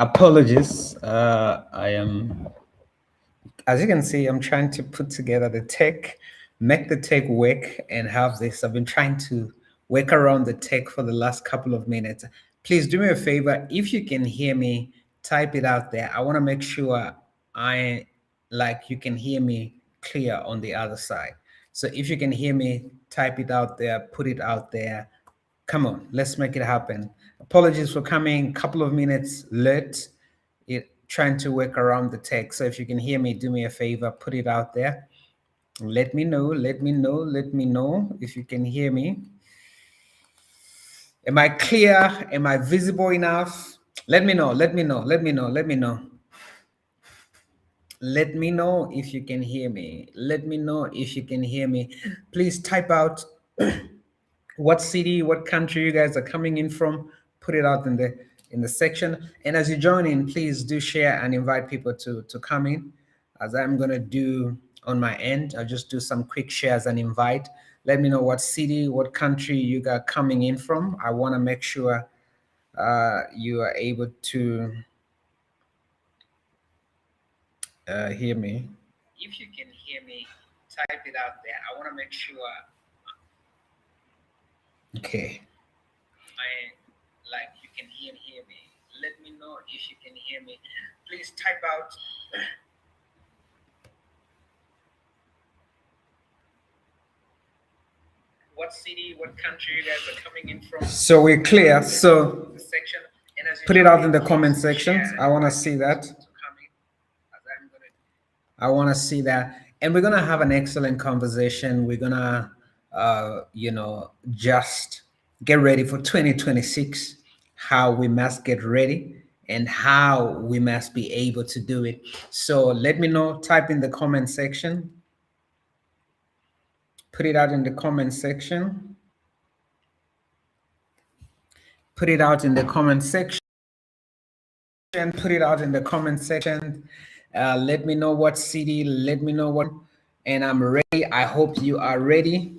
Apologies. I am, as you can see, I'm trying to put together the tech, make the tech work, and have this. I've been trying to work around the tech for the last couple of minutes. Please do me a favor. If you can hear me, type it out there. I want to make sure I like you can hear me clear on the other side. So if you can hear me, type it out there, put it out there. Come on, let's make it happen. Apologies for coming a couple of minutes late. It trying to work around the tech. So if you can hear me, do me a favor, put it out there. Let me know, let me know, let me know if you can hear me. Am I clear? Am I visible enough? Let me know, let me know, let me know, let me know. Let me know if you can hear me. Let me know if you can hear me. Please type out what city, what country you guys are coming in from. Put it out in the section. And as you join in, please do share and invite people to come in. As I'm gonna do on my end, I'll just do some quick shares and invite. Let me know what city, what country you got coming in from. I want to make sure you are able to hear me. If you can hear me, type it out there. I want to make sure. Okay. I like you can hear me. Let me know if you can hear me. Please type out. What city, what country you guys are coming in from? So we're clear. So section, put it out in the comment section. I want to see that. I want to see that. And we're going to have an excellent conversation. We're going to, just get ready for 2026, how we must get ready and how we must be able to do it. So let me know, type in the comment section. Put it out in the comment section. Put it out in the comment section. Put it out in the comment section. Let me know what city, let me know what, and I'm ready. I hope you are ready.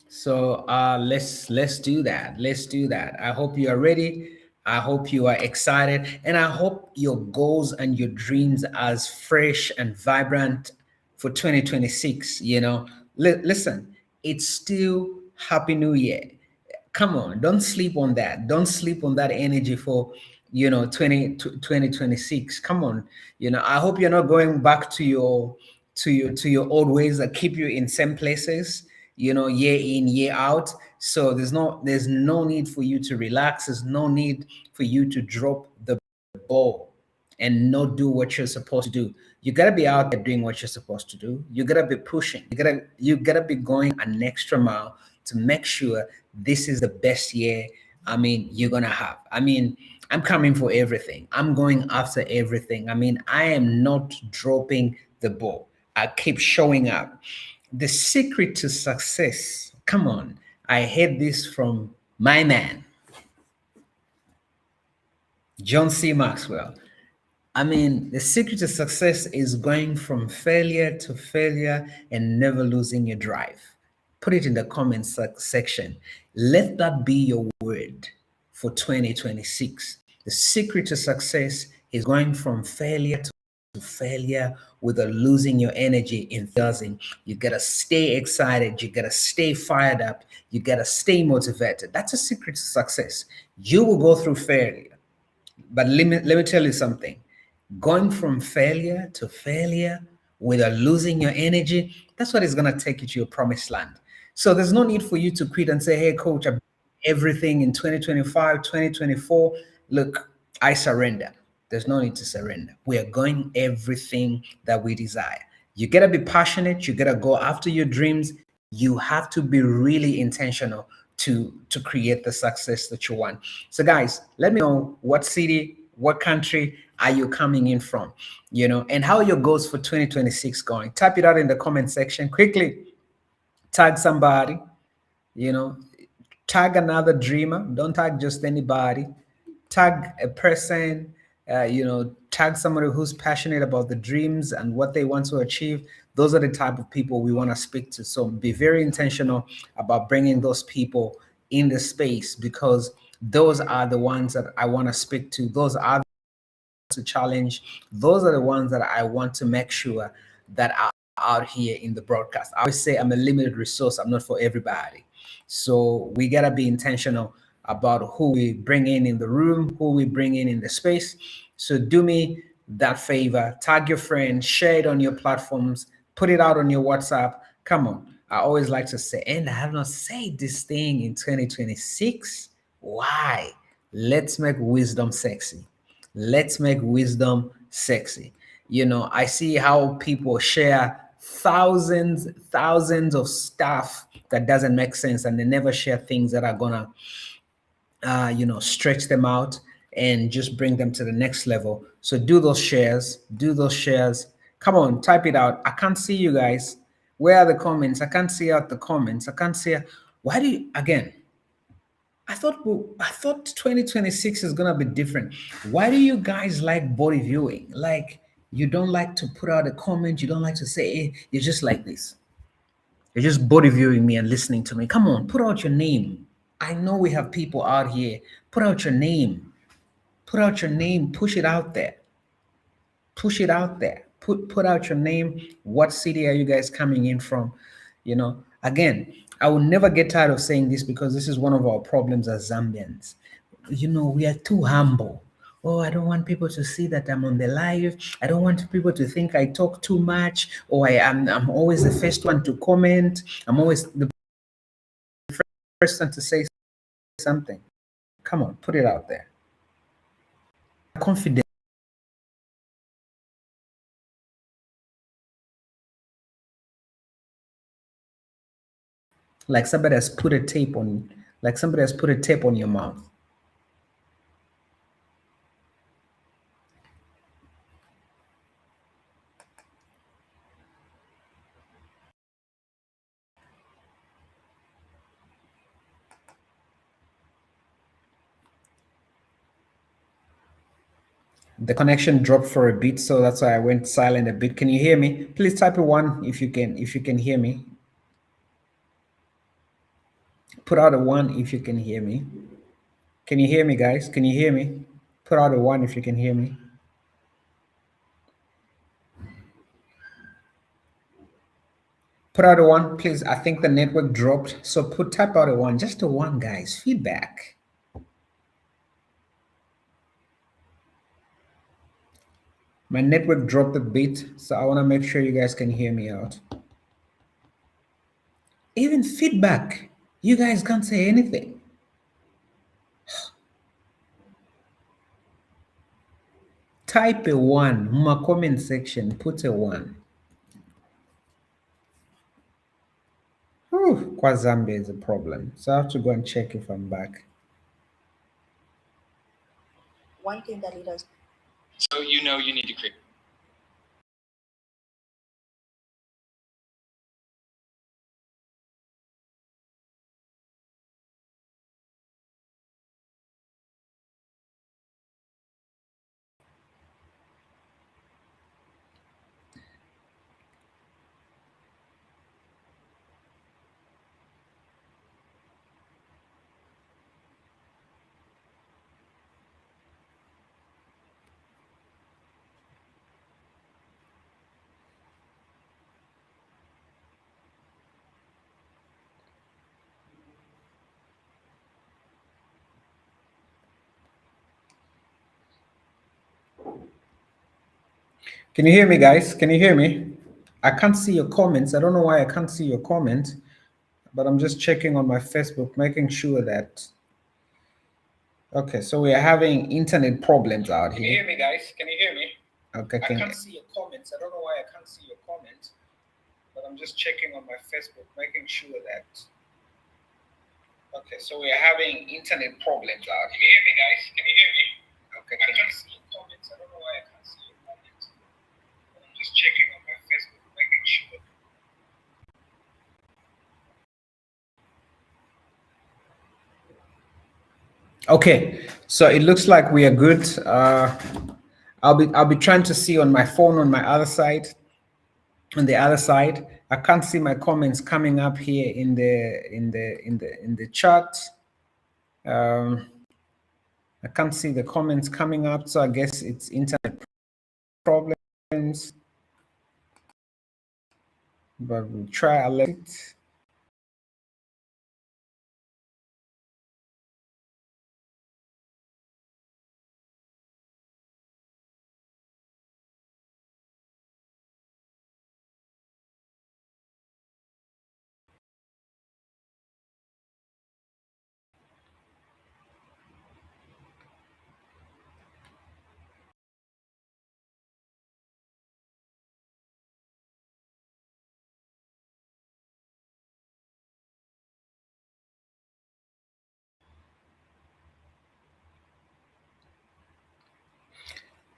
So let's do that. Let's do that. I hope you are ready. I hope you are excited, and I hope your goals and your dreams are as fresh and vibrant for 2026. Listen, it's still Happy New Year. Come on, don't sleep on that. Don't sleep on that energy for 2026. Come on. I hope you're not going back to your old ways that keep you in same places, year in, year out. So there's no need for you to relax. There's no need for you to drop the ball and not do what you're supposed to do. You gotta be out there doing what you're supposed to do. You gotta be pushing. You gotta be going an extra mile to make sure this is the best year. You're gonna have. I'm coming for everything. I'm going after everything. I am not dropping the ball. I keep showing up. The secret to success. Come on. I heard this from my man, John C. Maxwell. The secret to success is going from failure to failure and never losing your drive. Put it in the comment section. Let that be your word for 2026. The secret to success is going from failure to failure without losing your energy in doing. You gotta stay excited. You gotta stay fired up. You gotta stay motivated. That's a secret to success. You will go through failure, but let me tell you something. Going from failure to failure without losing your energy, that's what is going to take you to your promised land. So there's no need for you to quit and say, hey, coach, I've done everything in 2025, 2024. Look, I surrender. There's no need to surrender. We are going everything that we desire. You got to be passionate. You got to go after your dreams. You have to be really intentional to create the success that you want. So guys, let me know what city, what country are you coming in from, and how your goals for 2026 going. Type it out in the comment section quickly. Tag somebody, you know, tag another dreamer. Don't tag just anybody. Tag a person, tag somebody who's passionate about the dreams and what they want to achieve. Those are the type of people we want to speak to. So be very intentional about bringing those people in the space, because Those are the ones that I want to speak to. Those are to challenge. Those are the ones that I want to make sure that are out here in the broadcast. I always say I'm a limited resource. I'm not for everybody. So we gotta be intentional about who we bring in the room, who we bring in the space. So do me that favor, tag your friends, share it on your platforms, put it out on your WhatsApp. Come on. I always like to say, and I have not said this thing in 2026. Why? Let's make wisdom sexy. Let's make wisdom sexy. You know, I see how people share thousands of stuff that doesn't make sense, and they never share things that are gonna stretch them out and just bring them to the next level. So do those shares, do those shares. Come on, type it out. I can't see you guys. Where are the comments? I can't see out the comments. I can't see. Why do you, again, I thought 2026 is gonna be different. Why do you guys like body viewing? Like, you don't like to put out a comment, you don't like to say, hey, you're just like this. You're just body viewing me and listening to me. Come on, put out your name. I know we have people out here. Put out your name. Put out your name. Push it out there. Push it out there. Put out your name. What city are you guys coming in from? You know, again, I will never get tired of saying this because this is one of our problems as Zambians. You know, we are too humble. Oh, I don't want people to see that I'm on the live. I don't want people to think I talk too much. Or I'm always the first one to comment. I'm always the first one to say something. Come on, put it out there. Confident. Like somebody has put a tape on, like somebody has put a tape on your mouth. The connection dropped for a bit, so that's why I went silent a bit. Can you hear me? Please type a one if you can hear me. Put out a one if you can hear me. Can you hear me, guys? Can you hear me? Put out a one if you can hear me. Put out a one, please. I think the network dropped. So type out a one, just a one, guys. Feedback. My network dropped a bit, so I want to make sure you guys can hear me out. Even feedback, you guys can't say anything. Type a one in my comment section, put a one. Whew, Zambia is a problem. So I have to go and check if I'm back. One thing that leaders. So you know you need to create. Can you hear me, guys? Can you hear me? I can't see your comments. I don't know why I can't see your comment, but I'm just checking on my Facebook, making sure that. Okay, so we are having internet problems out here. Can you hear me, guys? Can you hear me? Okay, I can't see your comments. I don't know why I can't see your comments, but I'm just checking on my Facebook, making sure that. Okay, so we are having internet problems out here. Can you hear me, guys? Can you hear me? Okay, I can't see your comments. I don't know why I can't see your comments, but I'm just checking on my Facebook, making sure. Okay, so it looks like we are good. I'll be trying to see on my phone on my other side. On the other side, I can't see my comments coming up here in the chat. I can't see the comments coming up, so I guess it's internet problems. But we'll try Alex.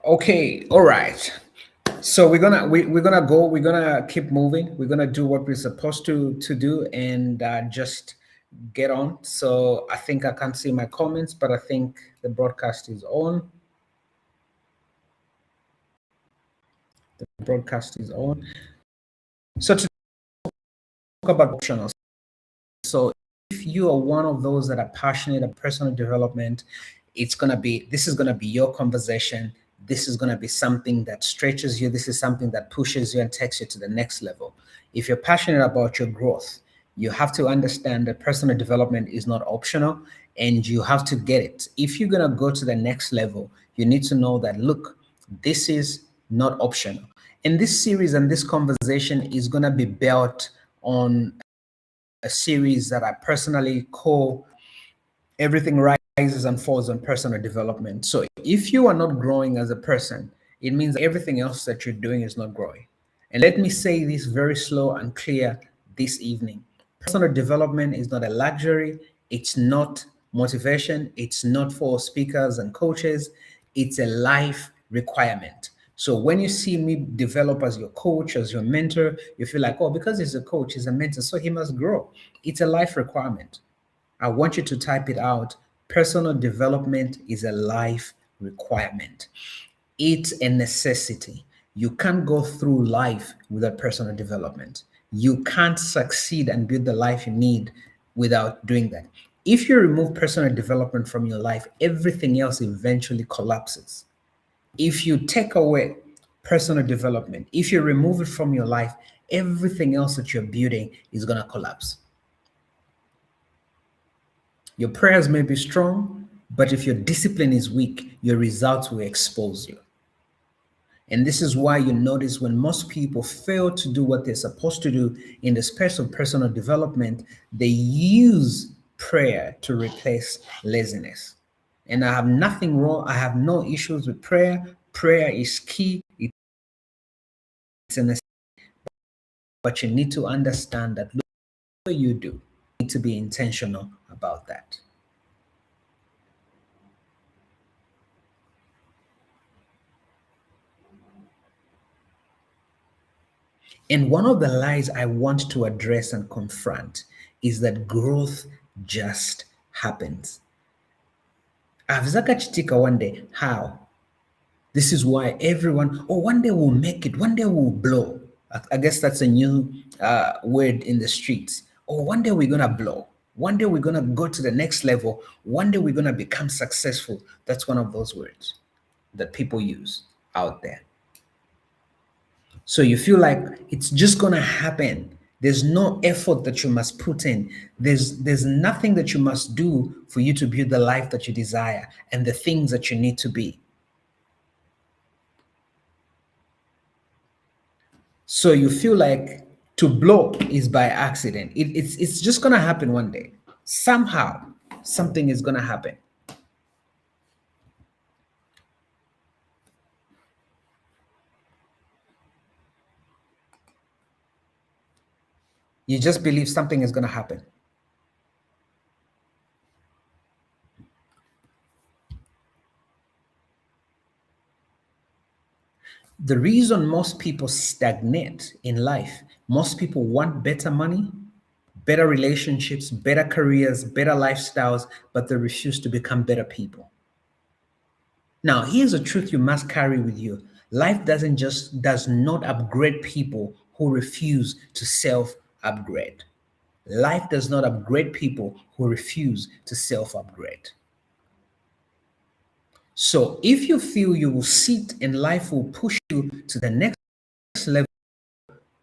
Okay, all right. So we're gonna go. We're gonna keep moving. We're gonna do what we're supposed to do and just get on. So I think I can't see my comments, but I think the broadcast is on. The broadcast is on. So to talk about optionals. So if you are one of those that are passionate about personal development, this is gonna be your conversation. This is gonna be something that stretches you. This is something that pushes you and takes you to the next level. If you're passionate about your growth, you have to understand that personal development is not optional and you have to get it. If you're gonna go to the next level, you need to know that look, this is not optional. And this series and this conversation is gonna be built on a series that I personally call Everything Rises and Falls on Personal Development. So if you are not growing as a person, it means everything else that you're doing is not growing. And let me say this very slow and clear this evening. Personal development is not a luxury, it's not motivation, it's not for speakers and coaches, it's a life requirement. So when you see me develop as your coach, as your mentor, you feel like, oh, because he's a coach, he's a mentor, so he must grow. It's a life requirement. I want you to type it out. Personal development is a life requirement. It's a necessity. You can't go through life without personal development. You can't succeed and build the life you need without doing that. If you remove personal development from your life, everything else eventually collapses. If you take away personal development, if you remove it from your life, everything else that you're building is going to collapse. Your prayers may be strong, but if your discipline is weak, your results will expose you. And this is why you notice when most people fail to do what they're supposed to do in the space of personal development, they use prayer to replace laziness. And I have nothing wrong, I have no issues with prayer. Prayer is key, it's a necessity. But you need to understand that what you do, you need to be intentional about that. And one of the lies I want to address and confront is that growth just happens. Avzaka chitika one day. How? This is why everyone, oh, one day we'll make it, one day we'll blow. I guess that's a new word in the streets. Oh, one day we're gonna blow. One day we're gonna go to the next level. One day we're gonna become successful. That's one of those words that people use out there. So you feel like it's just gonna happen. There's no effort that you must put in. There's nothing that you must do for you to build the life that you desire and the things that you need to be. So you feel like to blow is by accident. It's just gonna happen one day. Somehow, something is gonna happen. You just believe something is gonna happen. The reason most people stagnate in life, most people want better money, better relationships, better careers, better lifestyles, but they refuse to become better people. Now, here's a truth you must carry with you. Life does not upgrade people who refuse to self-upgrade. Life does not upgrade people who refuse to self-upgrade. So if you feel you will sit and life will push you to the next level,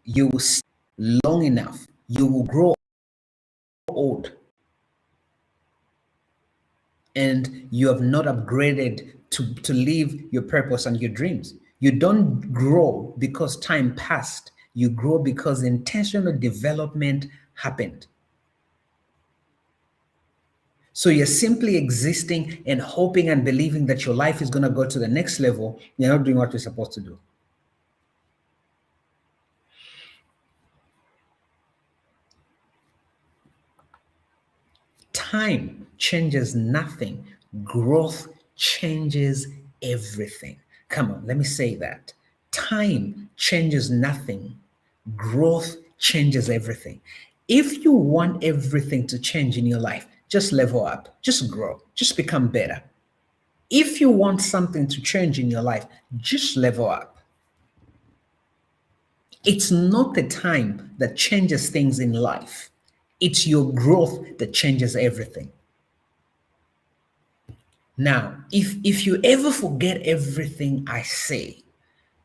you will sit long enough, you will grow old, and you have not upgraded to live your purpose and your dreams. You don't grow because time passed. You grow because intentional development happened. So you're simply existing and hoping and believing that your life is going to go to the next level. You're not doing what you're supposed to do. Time changes nothing. Growth changes everything. Come on, let me say that. Time changes nothing. Growth changes everything. If you want everything to change in your life, just level up, just grow, just become better. If you want something to change in your life, just level up. It's not the time that changes things in life, it's your growth that changes everything. Now, if you ever forget everything I say,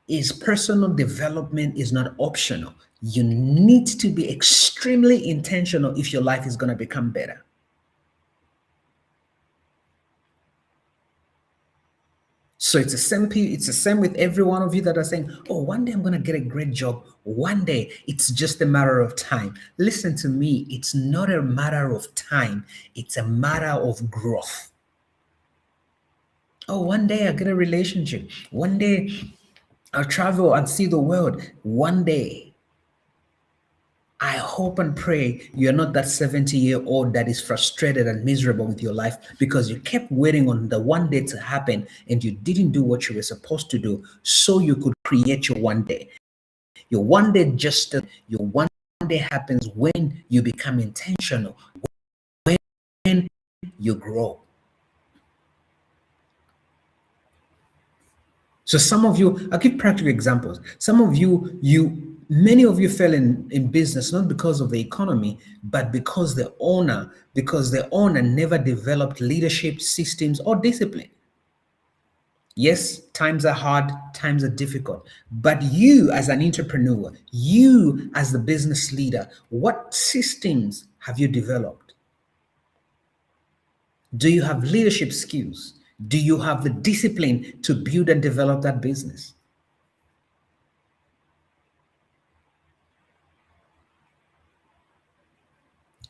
is personal development is not optional. You need to be extremely intentional if your life is going to become better. So it's the same with every one of you that are saying, "Oh, one day I'm going to get a great job. One day it's just a matter of time." Listen to me, it's not a matter of time, it's a matter of growth. Oh, one day I get a relationship. One day I'll travel and see the world. One day. I hope and pray you're not that 70-year-old that is frustrated and miserable with your life because you kept waiting on the one day to happen and you didn't do what you were supposed to do so you could create your one day. Your one day your one day happens when you become intentional, when you grow. So some of you, I'll give practical examples. Some of many of you fell in business not because of the economy, but because the owner never developed leadership systems or discipline. Yes, times are hard, times are difficult. But you as an entrepreneur, you as the business leader, what systems have you developed? Do you have leadership skills? Do you have the discipline to build and develop that business?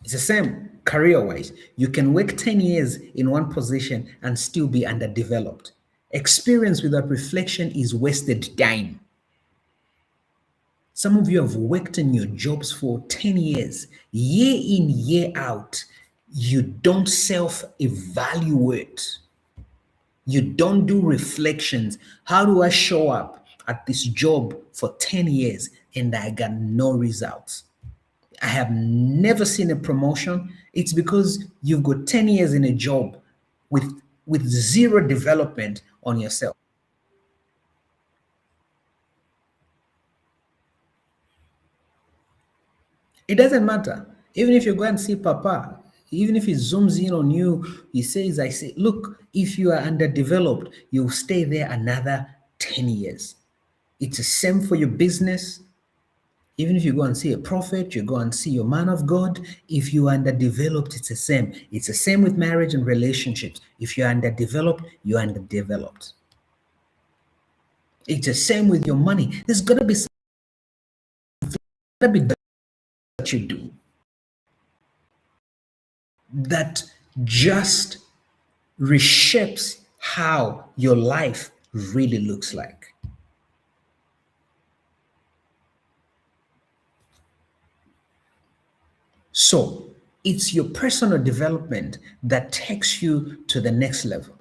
It's the same career wise. You can work 10 years in one position and still be underdeveloped. Experience without reflection is wasted time. Some of you have worked in your jobs for 10 years, year in, year out. You don't self evaluate. You don't do reflections. How do I show up at this job for 10 years and I got no results? I have never seen a promotion. It's because you've got 10 years in a job with zero development on yourself. It doesn't matter. Even if you go and see Papa, even if he zooms in on you, he says, I say, look, if you are underdeveloped, you'll stay there another 10 years. It's the same for your business. Even if you go and see a prophet, you go and see your man of God, if you are underdeveloped, it's the same. It's the same with marriage and relationships. If you're underdeveloped, you're underdeveloped. It's the same with your money. There's got to be something that you do that just reshapes how your life really looks like. So it's your personal development that takes you to the next level.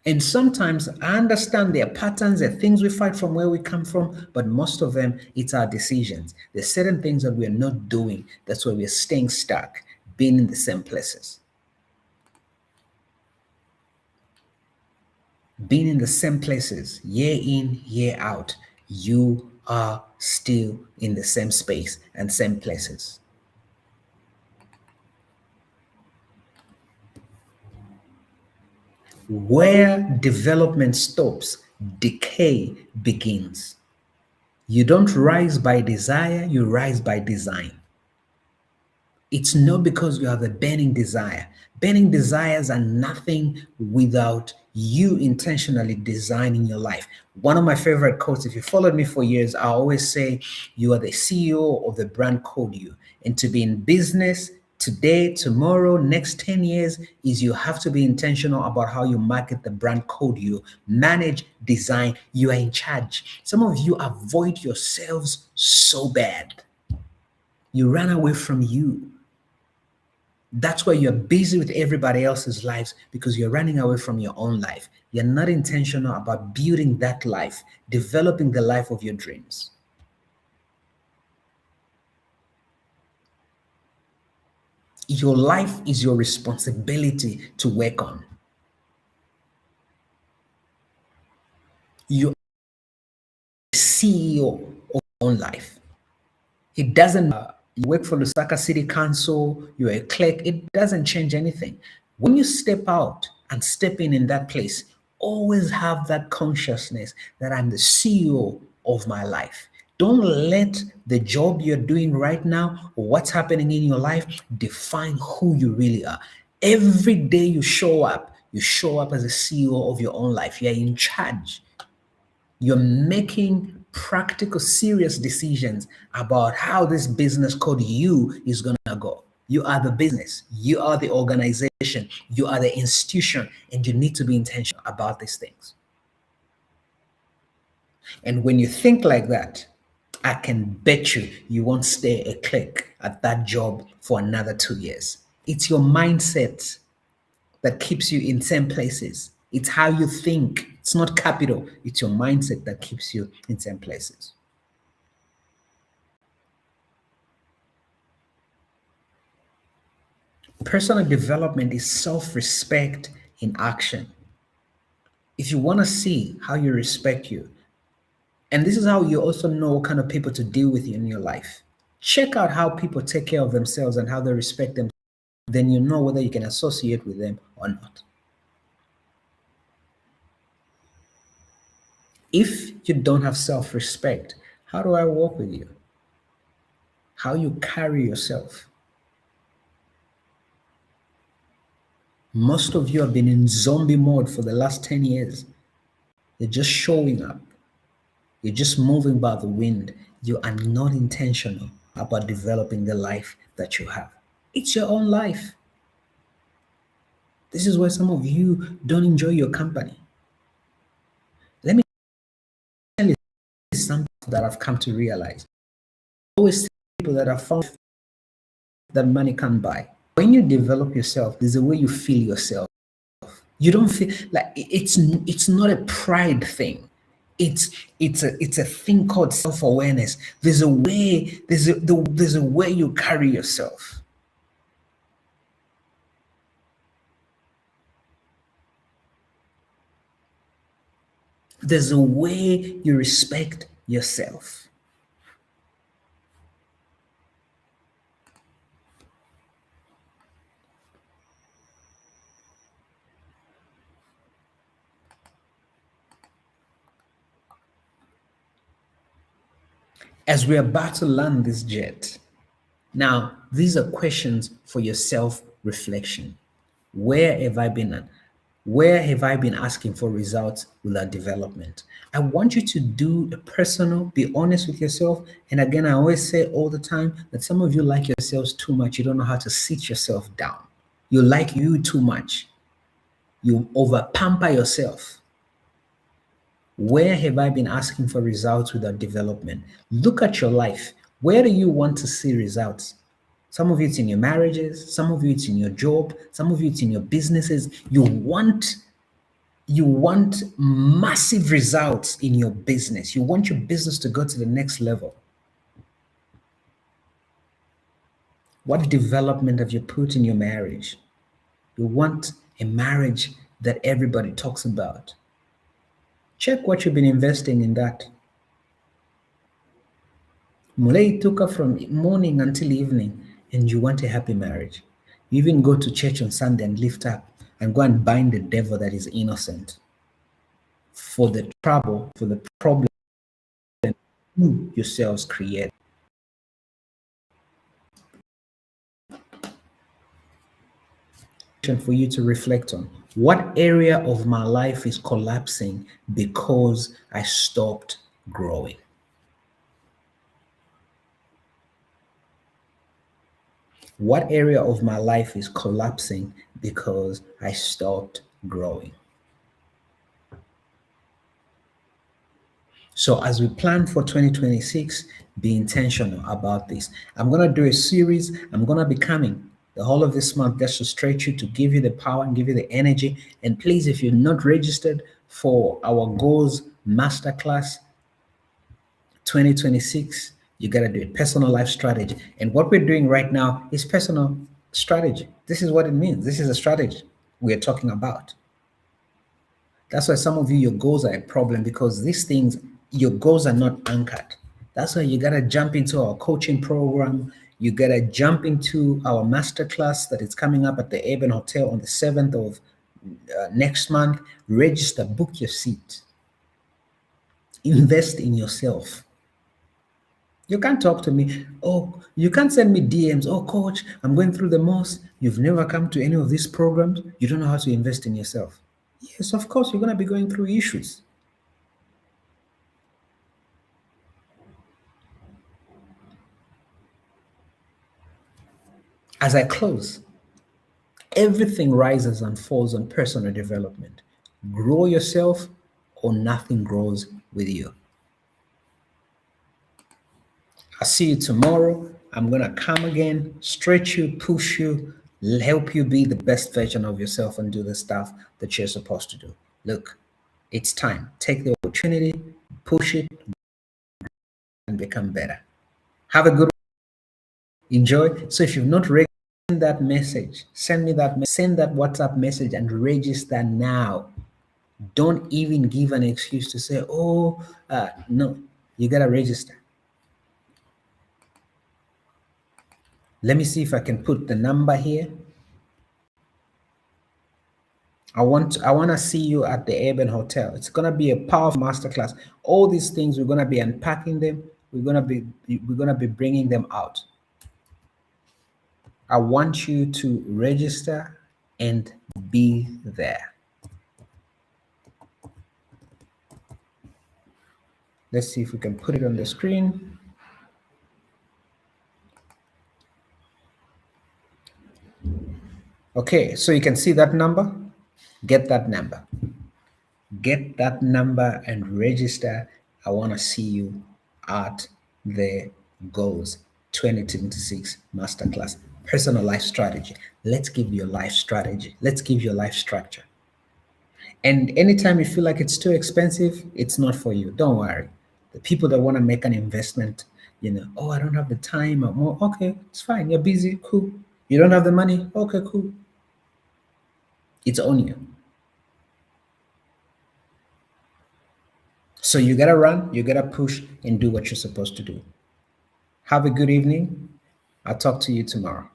And sometimes I understand there are patterns, there are things we fight from where we come from, but most of them, it's our decisions. There's certain things that we're not doing. That's why we're staying stuck, being in the same places. Being in the same places, year in, year out, you are still in the same space and same places. Where development stops, decay begins. You don't rise by desire, you rise by design. It's not because you have a burning desire. Burning desires are nothing without you intentionally designing your life. One of my favorite quotes, if you followed me for years, I always say, you are the CEO of the brand code you. And to be in business today, tomorrow, next 10 years, is you have to be intentional about how you market the brand code you, manage, design. You are in charge. Some of you avoid yourselves so bad. You run away from you. That's why you're busy with everybody else's lives, because you're running away from your own life. You're not intentional about building that life, developing the life of your dreams. Your life is your responsibility to work on. You're the CEO of your own life. It doesn't you work for Lusaka City Council, you're a clerk, it doesn't change anything. When you step out and step in that place, always have that consciousness that I'm the CEO of my life. Don't let the job you're doing right now or what's happening in your life define who you really are. Every day you show up as a CEO of your own life. You're in charge. You're making practical, serious decisions about how this business called you is going to go. You are the business, you are the organization, you are the institution, and you need to be intentional about these things. And when you think like that, I can bet you won't stay a clerk at that job for another 2 years. It's your mindset that keeps you in same places. It's how you think. It's not capital. It's your mindset that keeps you in same places. Personal development is self-respect in action. If you want to see how you respect you, and this is how you also know what kind of people to deal with in your life. Check out how people take care of themselves and how they respect them. Then you know whether you can associate with them or not. If you don't have self-respect, how do I work with you? How you carry yourself? Most of you have been in zombie mode for the last 10 years. You're just showing up. You're just moving by the wind. You are not intentional about developing the life that you have. It's your own life. This is why some of you don't enjoy your company. Let me tell you something that I've come to realize. I always tell people that have found that money can't buy. When you develop yourself, there's a way you feel yourself. You don't feel like it's not a pride thing. It's a thing called self-awareness. There's a way you carry yourself. There's a way you respect yourself. As we're about to land this jet, now these are questions for your self-reflection. Where have I been? Where have I been asking for results without development? I want you to do a personal, be honest with yourself. And again, I always say all the time that some of you like yourselves too much. You don't know how to sit yourself down. You like you too much. You over pamper yourself. Where have I been asking for results without development? Look at your life. Where do you want to see results? Some of you it's in your marriages, some of you it's in your job, some of you it's in your businesses. You want massive results in your business. You want your business to go to the next level. What development have you put in your marriage? You want a marriage that everybody talks about. Check what you've been investing in that. Mulei took her from morning until evening, and you want a happy marriage. You even go to church on Sunday and lift up and go and bind the devil that is innocent for the trouble, for the problem you yourselves create. For you to reflect on what area of my life is collapsing because I stopped growing. What area of my life is collapsing because I stopped growing? So as we plan for 2026, be intentional about this. I'm going to do a series. I'm going to be coming the whole of this month just to stretch you, to give you the power and give you the energy. And please, if you're not registered for our Goals Masterclass 2026, you got to do a personal life strategy. And what we're doing right now is personal strategy. This is what it means. This is a strategy we're talking about. That's why some of you, your goals are a problem, because these things, your goals are not anchored. That's why you got to jump into our coaching program. You got to jump into our masterclass that is coming up at the Urban Hotel on the 7th of next month. Register, book your seat. Invest in yourself. You can't talk to me. Oh, you can't send me DMs. Oh, coach, I'm going through the most. You've never come to any of these programs. You don't know how to invest in yourself. Yes, of course, you're going to be going through issues. As I close, everything rises and falls on personal development. Grow yourself or nothing grows with you. I'll see you tomorrow. I'm going to come again, stretch you, push you, help you be the best version of yourself and do the stuff that you're supposed to do. Look, it's time. Take the opportunity, push it, and become better. Have a good enjoy. So if you've not registered, send that message, send me that, send that WhatsApp message and register now. Don't even give an excuse to say, oh, no, you got to register. Let me see if I can put the number here. I want to see you at the Urban Hotel. It's going to be a powerful masterclass. All these things, we're going to be unpacking them. We're going to be bringing them out. I want you to register and be there. Let's see if we can put it on the screen. Okay, so you can see that number. Get that number. Get that number and register. I want to see you at the Goals 2026 Masterclass. Personal life strategy. Let's give you a life strategy. Let's give you a life structure. And anytime you feel like it's too expensive, it's not for you. Don't worry. The people that want to make an investment, oh, I don't have the time. Okay, it's fine. You're busy. Cool. You don't have the money. Okay, cool. It's on you. So you gotta run, you gotta push and do what you're supposed to do. Have a good evening. I'll talk to you tomorrow.